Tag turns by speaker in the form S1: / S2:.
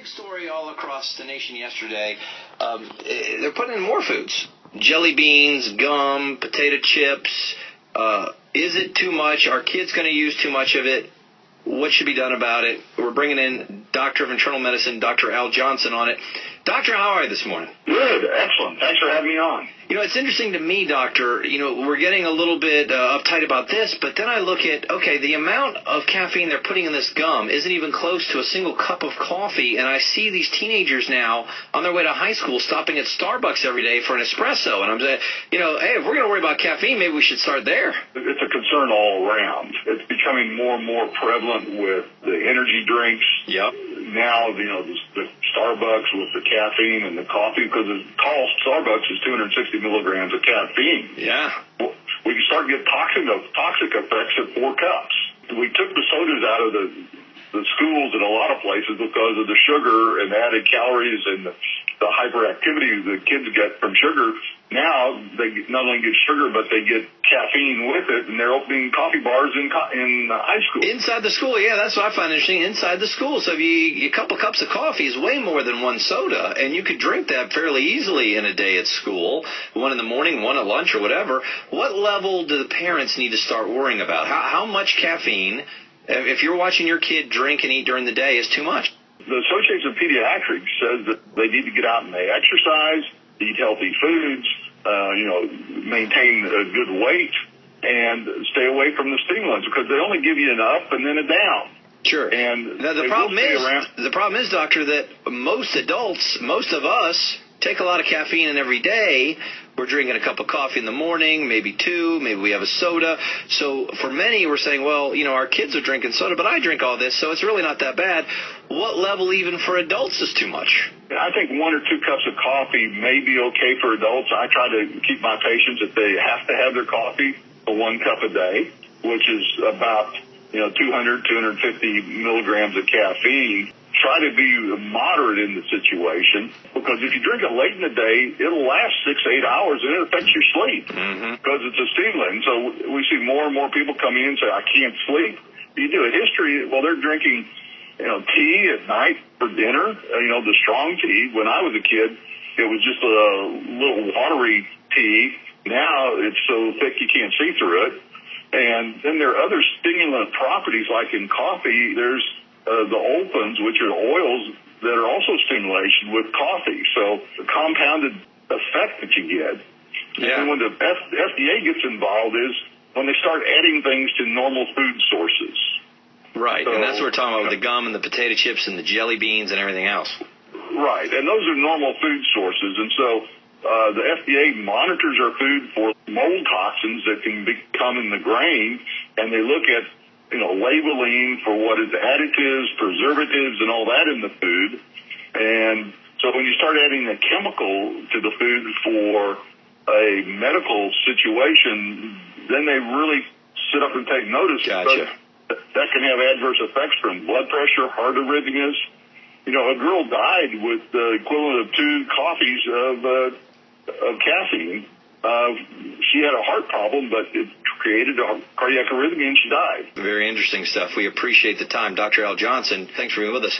S1: big story all across the nation yesterday. They're putting in more foods. Jelly beans, gum, potato chips. Is it too much? Are kids going to use too much of it? What should be done about it? We're bringing in Doctor of Internal Medicine, Dr. Al Johnson, on it. Doctor, how are you this morning?
S2: Good. Excellent. Thanks for having me on.
S1: You know, it's interesting to me, Doctor, we're getting a little bit uptight about this, but then I look at, okay, the amount of caffeine they're putting in this gum isn't even close to a single cup of coffee, and I see these teenagers now on their way to high school stopping at Starbucks every day for an espresso, and I'm saying, hey, if we're going to worry about caffeine, maybe we should start there.
S2: It's a concern all around. It's becoming more and more prevalent with the energy drinks.
S1: Yep.
S2: Now, the Starbucks with the caffeine and the coffee, because the cost Starbucks is 260 milligrams of caffeine.
S1: Yeah.
S2: We can start to get toxic effects at 4 cups. We took the sodas out of the schools in a lot of places because of the sugar and the added calories and the hyperactivity the kids get from sugar. Now they not only get sugar, but they get caffeine with it, and they're opening coffee bars in high school.
S1: Inside the school, yeah, that's what I find interesting. Inside the school, so if a couple cups of coffee is way more than one soda, and you could drink that fairly easily in a day at school, one in the morning, one at lunch, or whatever. What level do the parents need to start worrying about? How much caffeine, if you're watching your kid drink and eat during the day, is too much?
S2: The Association of Pediatrics says that they need to get out and they exercise, eat healthy foods, maintain a good weight, and stay away from the stimulants because they only give you an up and then a down.
S1: Sure.
S2: And
S1: now, the problem is, Doctor, that most adults, most of us, take a lot of caffeine in every day. We're drinking a cup of coffee in the morning, maybe 2, maybe we have a soda. So for many, we're saying, well, our kids are drinking soda, but I drink all this, so it's really not that bad. What level even for adults is too much?
S2: I think 1 or 2 cups of coffee may be okay for adults. I try to keep my patients, if they have to have their coffee, for 1 cup a day, which is about 200, 250 milligrams of caffeine. Try to be moderate in the situation, because if you drink it late in the day, it'll last 6 to 8 hours, and it affects your sleep because it's a stimulant. So we see more and more people come in and say, I can't sleep. You do a history, well, they're drinking tea at night for dinner, the strong tea. When I was a kid, it was just a little watery tea. Now it's so thick you can't see through it. And then there are other stimulant properties, like in coffee, there's the olefins, which are oils that are also stimulation with coffee. So the compounded effect that you get.
S1: Yeah.
S2: And when the FDA gets involved is when they start adding things to normal food sources.
S1: Right,
S2: so,
S1: and that's what we're talking about with the gum and the potato chips and the jelly beans and everything else.
S2: Right, and those are normal food sources. And so the FDA monitors our food for mold toxins that can become in the grain, and they look at labeling for what is additives, preservatives, and all that in the food. And so when you start adding a chemical to the food for a medical situation, then they really sit up and take notice.
S1: Gotcha.
S2: That can have adverse effects from blood pressure, heart arrhythmias. A girl died with the equivalent of 2 coffees of caffeine. She had a heart problem, but it created a cardiac arrhythmia, and she died.
S1: Very interesting stuff. We appreciate the time. Dr. Al Johnson, thanks for being with us.